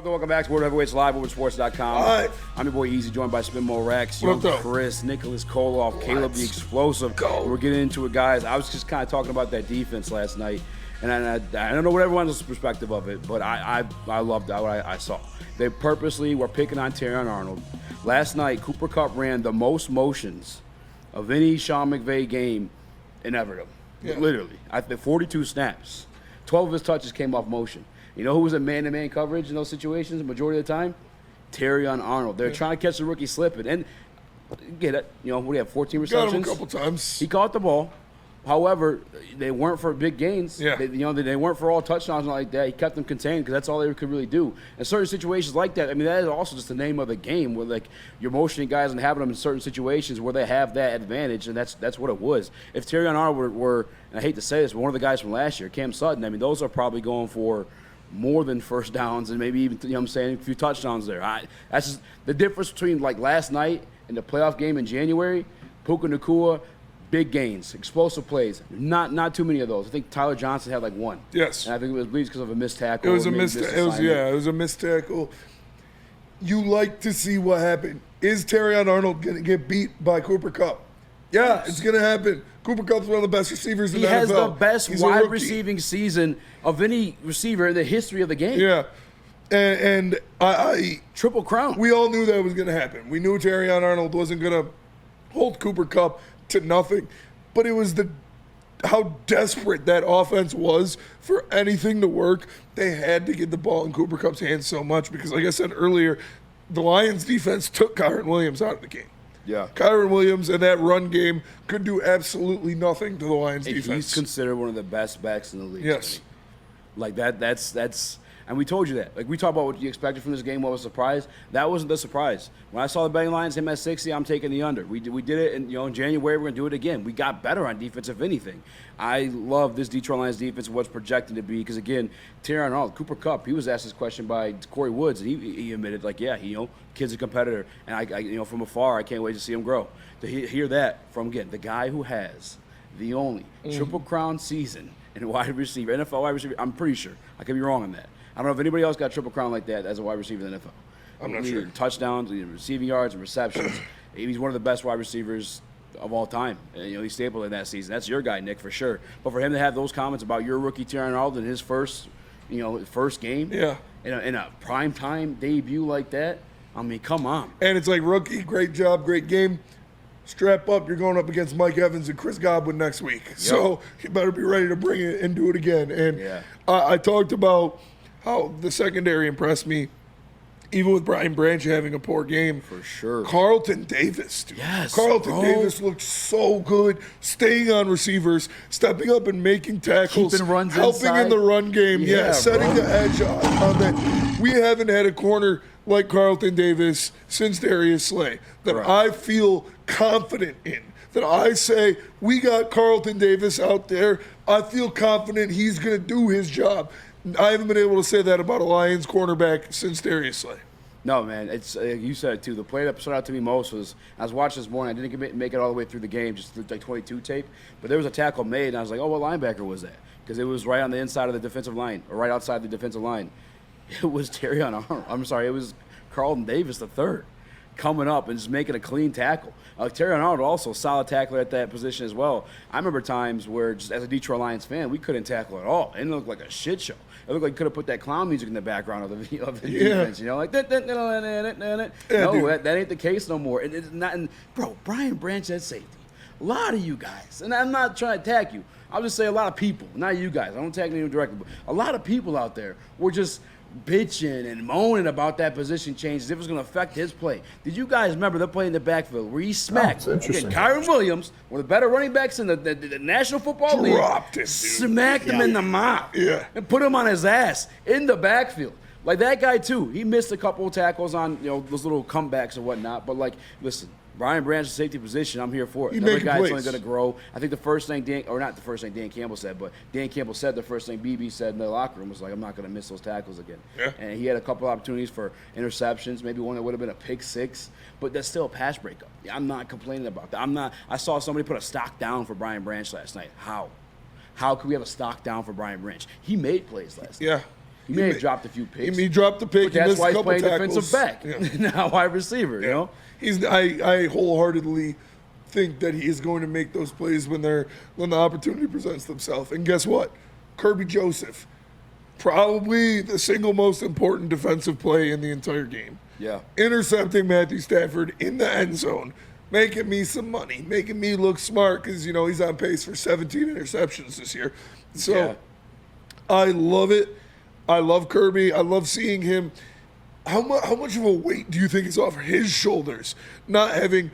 Welcome back to World Heavyweights Live, Woodwardsports.com. All right. I'm your boy Easy, joined by Spinmo Rex, What Young up, though? Chris, Nicholas Koloff, Caleb the Explosive. Go. We're getting into it, guys. I was just kind of talking about that defense last night, and I don't know what everyone's perspective of it, but I loved what I saw. They purposely were picking on Terrion Arnold. Last night, Cooper Kupp ran the most motions of any Sean McVay game in Everton. Yeah. Literally. I think 42 snaps. 12 of his touches came off motion. You know who was in man-to-man coverage in those situations the majority of the time? Terrion Arnold. They're trying to catch the rookie slipping. And get it, you know, what do you have, 14 receptions? Got him a couple times. He caught the ball. However, they weren't for big gains. Yeah. They weren't for all touchdowns and like that. He kept them contained because that's all they could really do. In certain situations like that, I mean, that is also just the name of the game where, like, you're motioning guys and having them in certain situations where they have that advantage, and that's what it was. If Terrion Arnold were, and I hate to say this, but one of the guys from last year, Cam Sutton, I mean, those are probably going for more than first downs and maybe even, you know what I'm saying, a few touchdowns there. That's just the difference between, like, last night and the playoff game in January. Puka Nacua, big gains, explosive plays. Not too many of those. I think Tyler Johnson had like one. Yes. And I think it was because of a missed tackle. It was a maybe missed. It was a missed tackle. You like to see what happened. Is Terrion Arnold going to get beat by Cooper Kupp? Yeah, it's going to happen. Cooper Kupp's one of the best receivers in the NFL. He has the best He's a wide rookie. receiving season of any receiver in the history of the game. Yeah, and I Triple crown. we all knew that was going to happen. We knew Terrion Arnold wasn't going to hold Cooper Kupp to nothing, but it was how desperate that offense was for anything to work. They had to get the ball in Cooper Kupp's hands so much because, like I said earlier, the Lions defense took Kyren Williams out of the game. Yeah. Kyren Williams and that run game could do absolutely nothing to the Lions And defense. he's considered one of the best backs in the league. Yes. Like that's and we told you that. Like, we talked about what you expected from this game, what was a surprise. That wasn't the surprise. When I saw the betting lines, him at 60, I'm taking the under. We did it in January, we're going to do it again. We got better on defense, if anything. I love this Detroit Lions defense and what's projected to be because, again, Terrion Arnold, Cooper Kupp, he was asked this question by Corey Woods, and he admitted, like, yeah, kid's a competitor. And, I from afar, I can't wait to see him grow. To hear that from, again, the guy who has the only Triple Crown season in wide receiver, NFL wide receiver, I'm pretty sure. I could be wrong on that. I don't know if anybody else got Triple Crown like that as a wide receiver in the NFL. I'm not Leading sure. Touchdowns, leading receiving yards, and receptions. He's one of the best wide receivers of all time. And, he stapled in that season. That's your guy, Nick, for sure. But for him to have those comments about your rookie Terrion Arnold in his first game, Yeah. in a primetime debut like that, I mean, come on. And it's like, rookie, great job, great game. Strap up, you're going up against Mike Evans and Chris Godwin next week. So you better be ready to bring it and do it again. And Yeah. I talked about how the secondary impressed me, even with Brian Branch having a poor game. For sure. Carlton Davis, dude. Yes, Carlton bro. Davis looked so good, staying on receivers, stepping up and making tackles, Keeping runs helping inside. in the run game. Yeah, setting bro. the edge on that. We haven't had a corner like Carlton Davis since Darius Slay that Correct. I feel confident in. That I say, we got Carlton Davis out there. I feel confident he's going to do his job. I haven't been able to say that about a Lions cornerback since Darius Slay. No, man, it's you said it too. The play that stood out to me most was I was watching this morning. I didn't make it all the way through the game, just like 22 tape. But there was a tackle made, and I was like, oh, what linebacker was that? Because it was right on the inside of the defensive line, or right outside the defensive line. It was Terrion Arnold. I'm sorry, it was Carlton Davis III coming up and just making a clean tackle. Terrion Arnold also a solid tackler at that position as well. I remember times where, just as a Detroit Lions fan, we couldn't tackle at all. It looked like a shit show. It looked like you could have put that clown music in the background of the defense, like that. No, that ain't the case no more. It's not. And bro, Brian Branch at safety. A lot of you guys, and I'm not trying to attack you. I'll just say a lot of people, not you guys. I don't attack anyone directly, but a lot of people out there were just bitching and moaning about that position change as if it was going to affect his play. Did you guys remember the play in the backfield where he smacked interesting. Kyren Williams, one of the better running backs in the National Football League, Dropped him, dude. smacked him in the mouth, Yeah. and put him on his ass in the backfield. Like that guy too. He missed a couple of tackles on those little comebacks and whatnot. But like, listen, Brian Branch's safety position, I'm here for it. He Another making guy's only plays. going to grow. I think the first thing Dan Campbell said, but Dan Campbell said the first thing BB said in the locker room was like, I'm not going to miss those tackles again. Yeah. And he had a couple opportunities for interceptions, maybe one that would have been a pick six, but that's still a pass breakup. I'm not complaining about that. I saw somebody put a stock down for Brian Branch last night. How? How could we have a stock down for Brian Branch? He made plays last night. Yeah. He may have dropped a few picks. He dropped the pick. But that's why he's playing tackles. defensive back. Now wide receiver, you know? I wholeheartedly think that he is going to make those plays when the opportunity presents themselves. And guess what? Kirby Joseph, probably the single most important defensive play in the entire game. Yeah. Intercepting Matthew Stafford in the end zone, making me some money, making me look smart because, he's on pace for 17 interceptions this year. So I love it. I love Kirby. I love seeing him. How much of a weight do you think is off his shoulders not having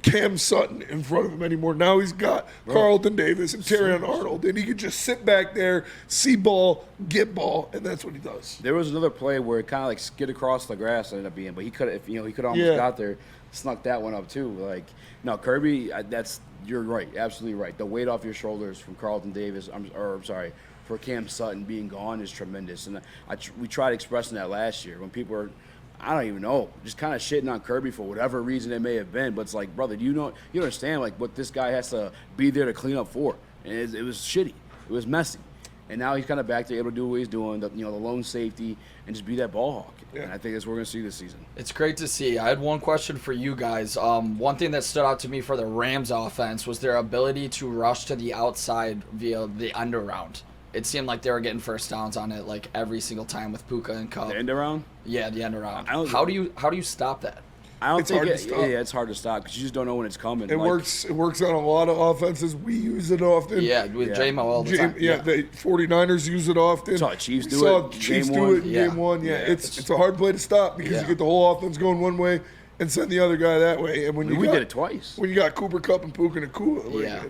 Cam Sutton in front of him anymore? Now he's got Carlton Davis and Terrion Arnold, and he can just sit back there, see ball, get ball, and that's what he does. There was another play where it kind of like skid across the grass ended up being, but he could have, he could almost got there, snuck that one up too. Like, no, Kirby, you're right, absolutely right. The weight off your shoulders from Carlton Davis, for Cam Sutton being gone is tremendous. And we tried expressing that last year when people were, I don't even know, just kind of shitting on Kirby for whatever reason it may have been. But it's like, brother, you understand like what this guy has to be there to clean up for. And it was shitty. It was messy. And now he's kind of back to able to do what he's doing, the lone safety, and just be that ball hawk. Yeah. And I think that's what we're going to see this season. It's great to see. I had one question for you guys. One thing that stood out to me for the Rams offense was their ability to rush to the outside via the end around. It seemed like they were getting first downs on it like every single time with Puka and Cup. The end around? Yeah, the end around. How do you stop that? I don't think it's hard to stop because you just don't know when it's coming. It works on a lot of offenses. We use it often. Yeah, with J-Mo all the time. The 49ers use it often. Saw Chiefs do it. Chiefs do it in game one. Yeah, it's a hard play to stop because you get the whole offense going one way and send the other guy that way. And we did it twice. When you got Cooper Kupp and Puka Nacua,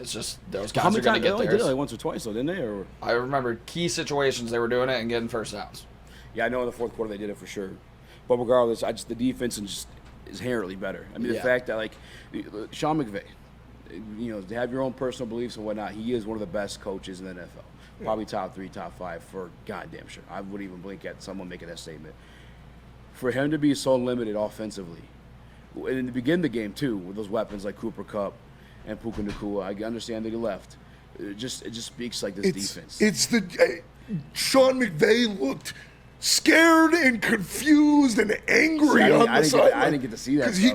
it's just those guys are going to get theirs. They did it like once or twice, though, didn't they? Or I remember key situations they were doing it and getting first downs. Yeah, I know in the fourth quarter they did it for sure. But regardless, the defense is inherently better. I mean, the fact that like Sean McVay, to have your own personal beliefs and whatnot, he is one of the best coaches in the NFL. Probably top 3, top 5 for goddamn sure. I wouldn't even blink at someone making that statement. For him to be so limited offensively, and in the beginning of the game too, with those weapons like Cooper Kupp and Puka Nacua, I understand that he left. It just speaks like this defense. Sean McVay looked scared and confused and angry on the sideline. I didn't get to see that because he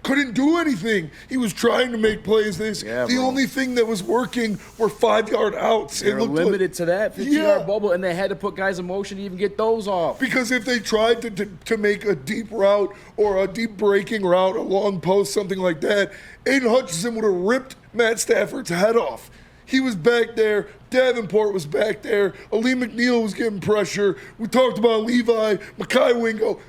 couldn't do anything. He was trying to make plays. The only thing that was working were 5-yard outs. They were limited to that 15-yard bubble, and they had to put guys in motion to even get those off. Because if they tried to make a deep route or a deep breaking route, a long post, something like that, Aiden Hutchinson would have ripped Matt Stafford's head off. He was back there. Davenport was back there. Ali McNeil was getting pressure. We talked about Levi, Mekhi Wingo.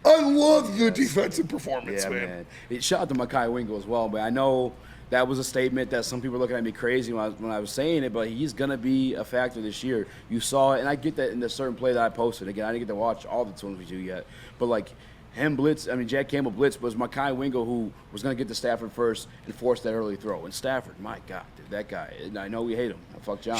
I love the defensive performance, man. Shout out to Mekhi Wingo as well, but I know that was a statement that some people were looking at me crazy when I was saying it, but he's going to be a factor this year. You saw it, and I get that in the certain play that I posted. Again, I didn't get to watch all the 22 yet, but like him blitz, Jack Campbell blitz, but it was Mekhi Wingo who was going to get to Stafford first and force that early throw. And Stafford, my God, dude, that guy, I know we hate him. Fuck John.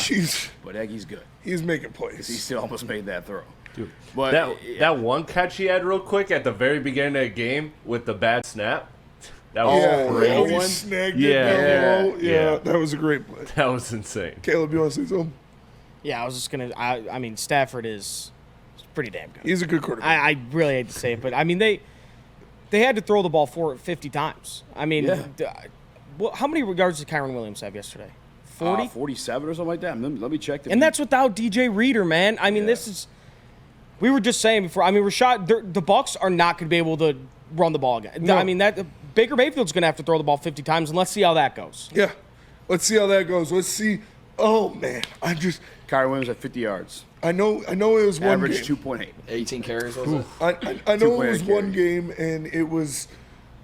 But he's good. He's making plays. He still almost made that throw. Dude, but that one catch he had real quick at the very beginning of the game with the bad snap, that was crazy. He snagged it down low. That was a great play. That was insane. Caleb, you want to say something? Yeah, I was just going to – I mean, Stafford is pretty damn good. He's a good quarterback. I really hate to say it, but, I mean, they had to throw the ball 50 times. I mean, how many yards did Kyron Williams have yesterday? 40? 47 or something like that. Let me check. And that's without DJ Reader, man. I mean, this is – we were just saying before. I mean, the Bucs are not going to be able to run the ball again. No. I mean, Baker Mayfield's going to have to throw the ball 50 times, and let's see how that goes. Yeah. Let's see how that goes. Let's see. Oh, man. Kyron Williams at 50 yards. I know it was one game. Average 2.8. 18 carries, was it? I know it was one game, and it was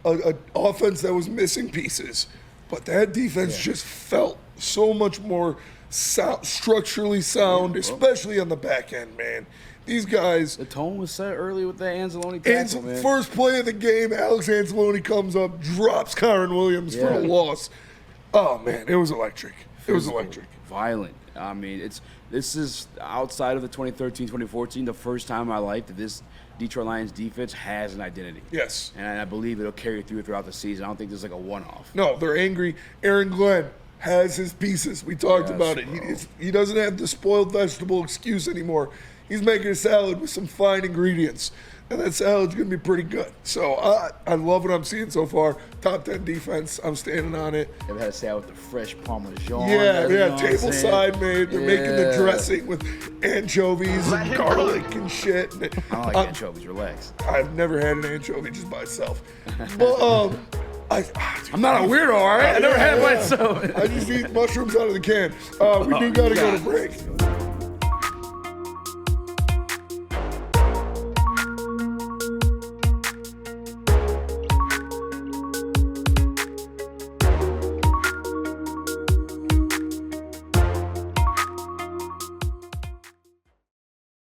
an offense that was missing pieces. But that defense just felt so much more structurally sound, especially on the back end, man. These guys. The tone was set early with that Anzalone tackle, man. First play of the game, Alex Anzalone comes up, drops Kyron Williams for a loss. Oh, man, it was electric. It was electric. Violent. I mean, this is outside of the 2013-2014, the first time in my life that this Detroit Lions defense has an identity. Yes. And I believe it'll carry throughout the season. I don't think there's like a one-off. No, they're angry. Aaron Glenn has his pieces. We talked about it. He doesn't have the spoiled vegetable excuse anymore. He's making a salad with some fine ingredients, and that salad's going to be pretty good. So I love what I'm seeing so far. Top 10 defense. I'm standing on it. Ever had a salad with the fresh Parmesan? Yeah, table side made. They're making the dressing with anchovies and garlic and shit. I don't like anchovies. Relax. I've never had an anchovy just by itself. But I'm not a weirdo, all right? I never had one, so. I just eat mushrooms out of the can. We do got to go to break.